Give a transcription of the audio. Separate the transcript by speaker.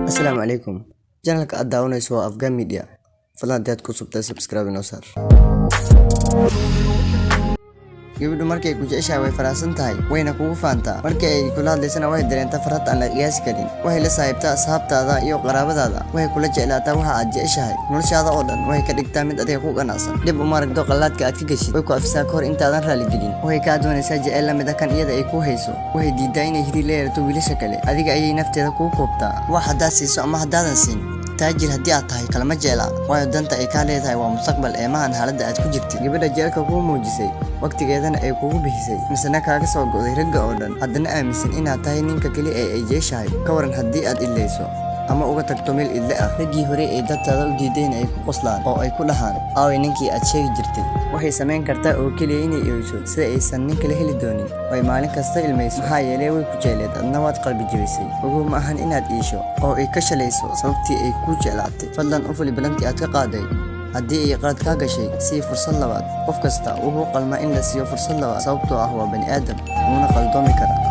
Speaker 1: السلام عليكم. channelka aad daawanayso waa Afgaan Media. Fadlan haddaad ku subtay subscribe inoo saar. gabadhu markay ku jeceshahay way faraxsan tahay wayna kugu faantaa markay ay kula hadlaysana way dareenta farxad aan la qiyaasi karin waxay la saaxiibtaa asxaabtaada iyo qaraabadaada waxay kula jeclaataa waxa aad jeceshahay noloshaada oo dhan waxay ka dhigtaa mid adiga ku ganacsan dib uma aragto qallaadka aad ka gashid way ku afsaa kahor intaadan raali gelin waxay kaa doonaysaa jecel la mid ah kan iyada ay ku hayso waxay diidaa inay hiri la yeelato wiilasha kale adiga ayay nafteeda kuu koobtaa wax haddaad siiso ama haddaadan siin taajir haddii aad tahay kalama jecla waayo danta ay ka leedahay waa mustaqbal ee maahan xaaladda aad ku jirtid gabadha jeelka kuu muujisay waqtigeedana ay kugu bixisay misana kaaga soo go'day ragga oo dhan haddana aaminsan inaad tahay ninka keli ee ay jeceshahay ka waran haddii aad idlayso ama uga tagto meel idle ah raggii hore ee dadtaada u diideen ay ku qoslaan oo ay ku dhahaan aaway ninkii aad sheegi jirtay waxay samayn kartaa oo keliya inay iiso sida aysan nin kale heli doonin way maalin kasta ilmayso maxaa yeelay way ku jecleed adna waad qalbi jebisay ogow ma ahan inaad iisho oo ay ka shalayso sababtii ay kuu jeclaatay fadlan u fuli balantii aad ka qaaday haddii ay qalad kaa gashay sii fursad labaad qof kasta wuxuu qalmaa in la siiyo fursad labaad sababtoo ah waa bani aadam wuuna qaldoomi karaa